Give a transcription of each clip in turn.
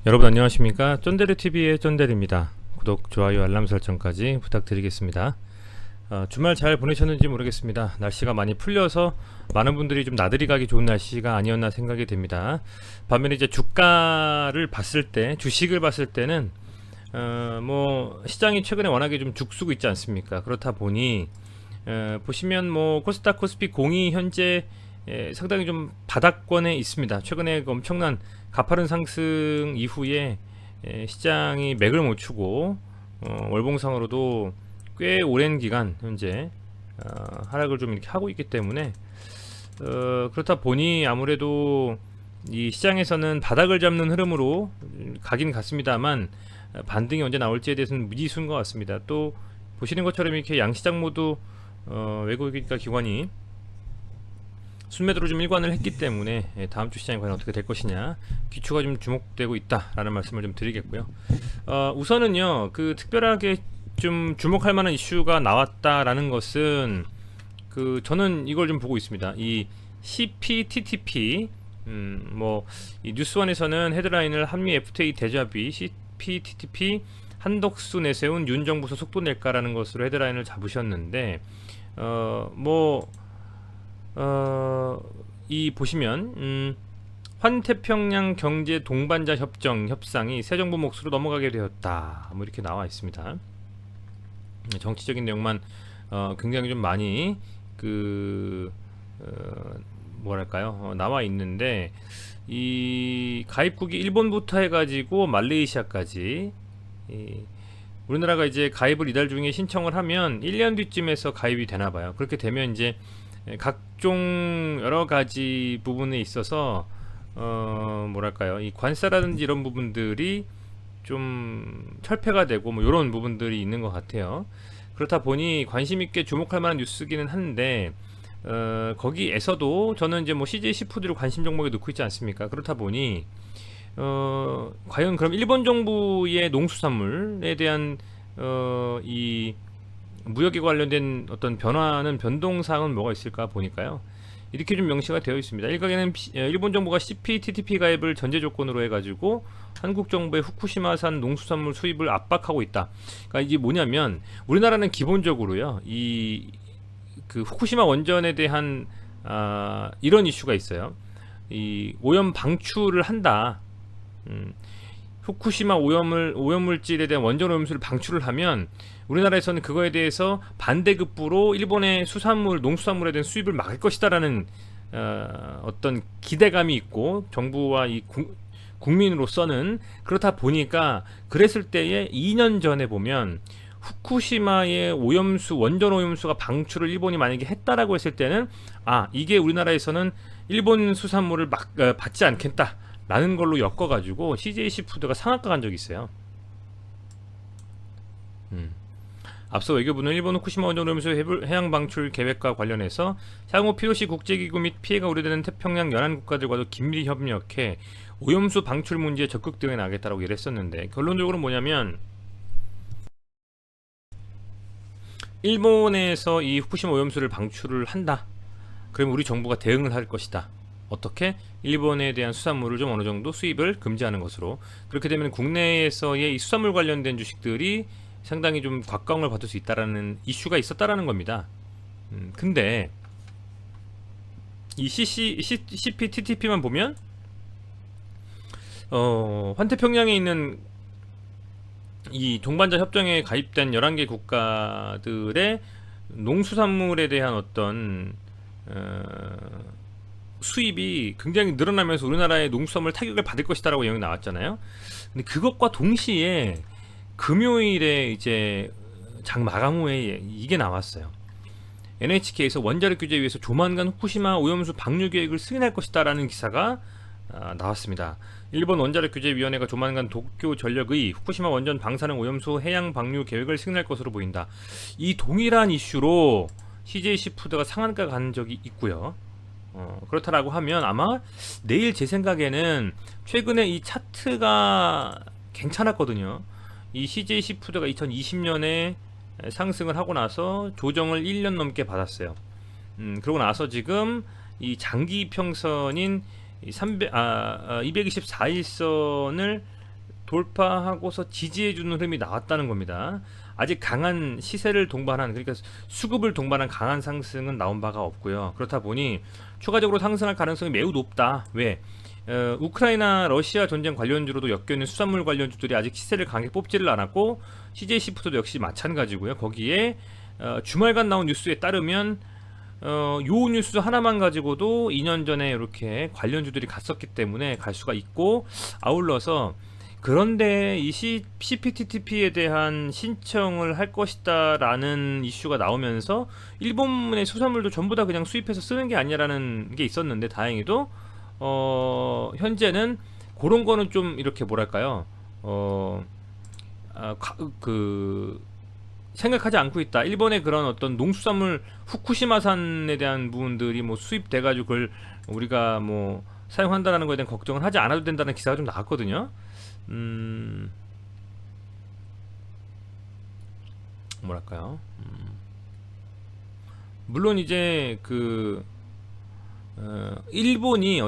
여러분 안녕하십니까? 쫀데르TV의 쫀데르입니다. 구독, 좋아요, 알람 설정까지 부탁드리겠습니다. 주말 잘 보내셨는지 모르겠습니다. 날씨가 많이 풀려서 많은 분들이 좀 나들이 가기 좋은 날씨가 아니었나 생각이 됩니다. 반면에 이제 주가를 봤을 때, 주식을 봤을 때는 뭐 시장이 최근에 워낙에 좀 죽쓰고 있지 않습니까? 그렇다 보니 보시면 뭐 코스닥 코스피 공이 현재 상당히 좀 바닥권에 있습니다. 최근에 그 엄청난 가파른 상승 이후에 시장이 맥을 못 추고 월봉상으로도 꽤 오랜 기간 현재 하락을 좀 이렇게 하고 있기 때문에 그렇다 보니 아무래도 이 시장에서는 바닥을 잡는 흐름으로 가긴 갔습니다만 반등이 언제 나올지에 대해서는 미지수인 것 같습니다. 또 보시는 것처럼 이렇게 양시장 모두 외국인가 기관이 순매도로 좀 일관을 했기 때문에 다음 주 시장이 과연 어떻게 될 것이냐 귀추가 좀 주목되고 있다라는 말씀을 좀 드리겠고요. 우선은요 그 특별하게 좀 주목할 만한 이슈가 나왔다라는 것은 그 저는 이걸 좀 보고 있습니다. 이 CPTTP 뭐이 뉴스원에서는 헤드라인을 한미 FTA 대자비 CPTTP 한덕수 내세운 윤 정부서 속도 낼까라는 것으로 헤드라인을 잡으셨는데 이 보시면 환태평양 경제 동반자 협정 협상이 새 정부 몫으로 넘어가게 되었다. 뭐 이렇게 나와 있습니다. 정치적인 내용만 굉장히 좀 많이 그 뭐랄까요 나와 있는데 이 가입국이 일본부터 해가지고 말레이시아까지 우리나라가 이제 가입을 이달 중에 신청을 하면 1년 뒤쯤에서 가입이 되나봐요. 그렇게 되면 이제 각종 여러 가지 부분에 있어서 뭐랄까요 이 관세라든지 이런 부분들이 좀 철폐가 되고 뭐 이런 부분들이 있는 것 같아요. 그렇다 보니 관심 있게 주목할 만한 뉴스기는 한데 거기에서도 저는 이제 뭐 CJ 시푸드를 관심 종목에 넣고 있지 않습니까? 그렇다 보니 과연 그럼 일본 정부의 농수산물에 대한 이 무역에 관련된 어떤 변화는 변동사항은 뭐가 있을까 보니까요. 이렇게 좀 명시가 되어 있습니다. 일각에는 일본 정부가 CPTPP 가입을 전제 조건으로 해가지고 한국 정부의 후쿠시마산 농수산물 수입을 압박하고 있다. 그러니까 이게 뭐냐면 우리나라는 기본적으로요. 이 그 후쿠시마 원전에 대한 이런 이슈가 있어요. 이 오염 방출을 한다. 후쿠시마 오염물질에 대한 원전 오염수를 방출을 하면 우리나라에서는 그거에 대해서 반대급부로 일본의 농수산물에 대한 수입을 막을 것이다라는 어떤 기대감이 있고 정부와 이 국민으로서는 그렇다 보니까 그랬을 때에 2년 전에 보면 후쿠시마의 원전 오염수가 방출을 일본이 만약에 했다라고 했을 때는 이게 우리나라에서는 일본 수산물을 받지 않겠다 라는 걸로 엮어가지고 CJ 시푸드가 상한가 간 적이 있어요. 앞서 외교부는 일본 후쿠시마 원전 오염수 해양 방출 계획과 관련해서 향후 POC 국제기구 및 피해가 우려되는 태평양 연안 국가들과도 긴밀히 협력해 오염수 방출 문제에 적극 대응해 나가겠다라고 얘기를 했었는데 결론적으로 뭐냐면 일본에서 이 후쿠시마 오염수를 방출을 한다. 그럼 우리 정부가 대응을 할 것이다. 어떻게? 일본에 대한 수산물을 좀 어느 정도 수입을 금지하는 것으로. 그렇게 되면 국내에서의 이 수산물 관련된 주식들이 상당히 좀 곽광을 받을 수 있다라는 이슈가 있었다라는 겁니다. 근데 이 CPTTP만 보면 환태평양에 있는 이 동반자 협정에 가입된 11개 국가들의 농수산물에 대한 어떤 수입이 굉장히 늘어나면서 우리나라의 농수산물 타격을 받을 것이다라고 내용이 나왔잖아요. 근데 그것과 동시에 금요일에 이제 장 마감 후에 이게 나왔어요. NHK에서 원자력 규제 위해서 조만간 후쿠시마 오염수 방류 계획을 승인할 것이다라는 기사가 나왔습니다. 일본 원자력 규제위원회가 조만간 도쿄 전력의 후쿠시마 원전 방사능 오염수 해양 방류 계획을 승인할 것으로 보인다. 이 동일한 이슈로 CJ 시푸드가 상한가 간 적이 있고요. 그렇다라고 하면 아마 내일 제 생각에는 최근에 이 차트가 괜찮았거든요. 이 CJ 시푸드가 2020년에 상승을 하고 나서 조정을 1년 넘게 받았어요. 그러고 나서 지금 이 장기 평선인 224일선을 돌파하고서 지지해주는 흐름이 나왔다는 겁니다. 아직 강한 시세를 동반한, 그러니까 수급을 동반한 강한 상승은 나온 바가 없고요. 그렇다 보니 추가적으로 상승할 가능성이 매우 높다. 왜? 우크라이나 러시아 전쟁 관련주로도 엮여있는 수산물 관련주들이 아직 시세를 강하게 뽑지를 않았고, CJ 시프트도 역시 마찬가지고요. 거기에 주말간 나온 뉴스에 따르면 요 뉴스 하나만 가지고도 2년 전에 이렇게 관련주들이 갔었기 때문에 갈 수가 있고, 아울러서 그런데 이 CPTPP에 대한 신청을 할 것이다 라는 이슈가 나오면서 일본의 수산물도 전부 다 그냥 수입해서 쓰는 게 아니라는 게 있었는데, 다행히도 현재는 그런 거는 좀 이렇게 뭐랄까요, 생각하지 않고 있다. 일본의 그런 어떤 농수산물 후쿠시마산에 대한 부분들이 뭐 수입돼가지고 그걸 우리가 뭐 사용한다라는 거에 대한 걱정을 하지 않아도 된다는 기사가 좀 나왔거든요. 뭐랄까요. 물론 이제 일본이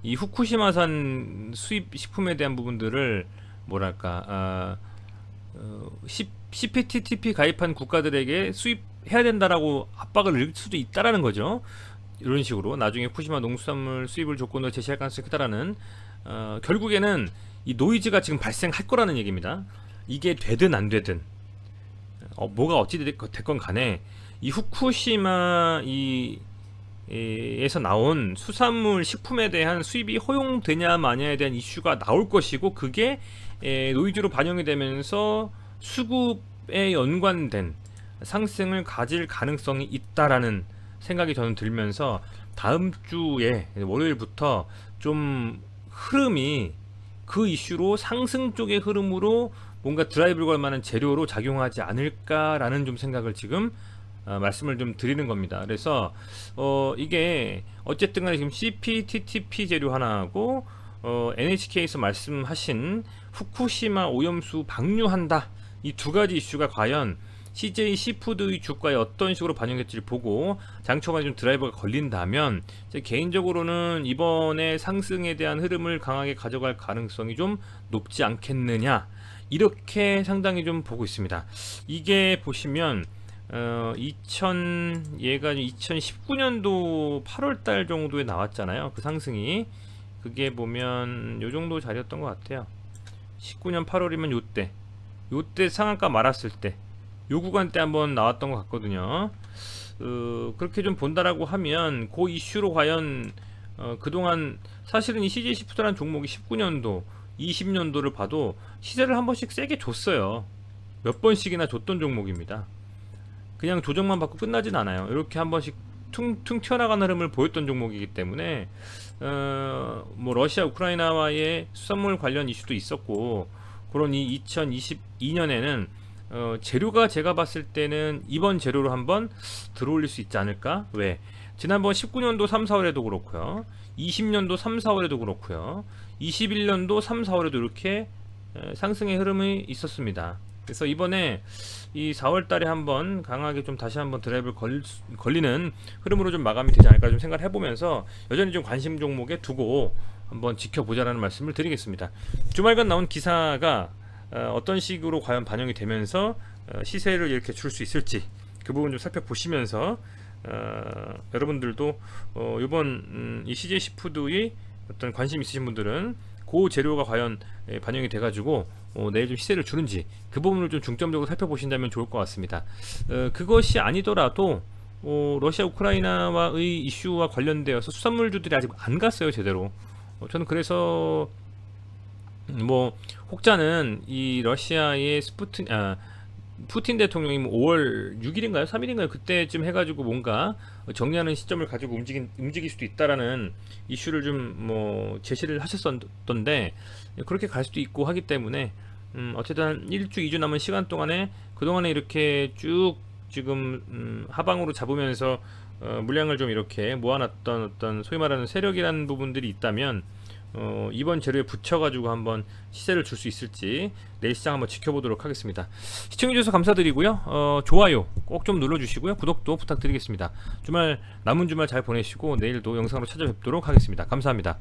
이 후쿠시마산 수입 식품에 대한 부분들을 뭐랄까, CPTPP 가입한 국가들에게 수입해야 된다라고 압박을 넣을 수도 있다라는 거죠. 이런 식으로 나중에 후쿠시마 농수산물 수입을 조건으로 제시할 가능성이 크다라는, 결국에는 이 노이즈가 지금 발생할 거라는 얘기입니다. 이게 되든 안 되든 뭐가 어찌 됐건 간에 이 후쿠시마 에서 나온 수산물 식품에 대한 수입이 허용되냐 마냐에 대한 이슈가 나올 것이고, 그게 노이즈로 반영이 되면서 수급에 연관된 상승을 가질 가능성이 있다라는 생각이 저는 들면서, 다음 주에 월요일부터 좀 흐름이 그 이슈로 상승 쪽의 흐름으로 뭔가 드라이브를 걸 만한 재료로 작용하지 않을까라는 좀 생각을 지금 말씀을 좀 드리는 겁니다. 그래서 이게 어쨌든 간에 지금 CPTPP 재료 하나하고 NHK에서 말씀하신 후쿠시마 오염수 방류한다, 이 두 가지 이슈가 과연 CJ 시푸드의 주가에 어떤 식으로 반영될지를 보고 장초반에 좀 드라이버가 걸린다면, 제 개인적으로는 이번에 상승에 대한 흐름을 강하게 가져갈 가능성이 좀 높지 않겠느냐, 이렇게 상당히 좀 보고 있습니다. 이게 보시면 얘가 2019년도 8월달 정도에 나왔잖아요. 그 상승이, 그게 보면 요 정도 자리였던 것 같아요. 19년 8월이면 요때 상한가 말았을 때 요 구간 때 한번 나왔던 것 같거든요. 그렇게 좀 본다라고 하면 그 이슈로 과연 그동안 사실은 이 CJ 시프트라는 종목이 19년도 20년도를 봐도 시세를 한 번씩 세게 줬어요. 몇 번씩이나 줬던 종목입니다. 그냥 조정만 받고 끝나진 않아요. 이렇게 한 번씩 퉁퉁 튀어나가는 흐름을 보였던 종목이기 때문에, 뭐 러시아 우크라이나와의 수산물 관련 이슈도 있었고, 그런 이 2022년에는 재료가 제가 봤을 때는 이번 재료로 한번 들어올릴 수 있지 않을까? 왜? 지난번 19년도 3, 4월에도 그렇고요, 20년도 3, 4월에도 그렇고요, 21년도 3, 4월에도 이렇게 상승의 흐름이 있었습니다. 그래서 이번에 이 4월달에 한번 강하게 좀 다시 한번 드라이브를 걸리는 흐름으로 좀 마감이 되지 않을까 좀 생각을 해보면서, 여전히 좀 관심 종목에 두고 한번 지켜보자라는 말씀을 드리겠습니다. 주말간 나온 기사가 어떤 식으로 과연 반영이 되면서 시세를 이렇게 줄 수 있을지, 그 부분 좀 살펴보시면서 여러분들도 이번 이 CJ 시푸드의 어떤 관심 있으신 분들은 그 재료가 과연 반영이 돼가지고 내일 좀 시세를 주는지, 그 부분을 좀 중점적으로 살펴보신다면 좋을 것 같습니다. 그것이 아니더라도 러시아 우크라이나와의 이슈와 관련되어서 수산물주들이 아직 안 갔어요, 제대로. 저는 그래서 뭐 혹자는 이 러시아의 푸틴 대통령이 5월 6일인가요? 3일인가요? 그때쯤 해가지고 뭔가 정리하는 시점을 가지고 움직일 수도 있다라는 이슈를 좀 뭐 제시를 하셨었던데, 그렇게 갈 수도 있고 하기 때문에 어쨌든 한 1주, 2주 남은 시간 동안에 그동안에 이렇게 쭉 지금 하방으로 잡으면서 물량을 좀 이렇게 모아놨던 어떤 소위 말하는 세력이라는 부분들이 있다면, 이번 재료에 붙여가지고 한번 시세를 줄 수 있을지 내일 시장 한번 지켜보도록 하겠습니다. 시청해주셔서 감사드리고요. 좋아요 꼭 좀 눌러주시고요. 구독도 부탁드리겠습니다. 남은 주말 잘 보내시고 내일도 영상으로 찾아뵙도록 하겠습니다. 감사합니다.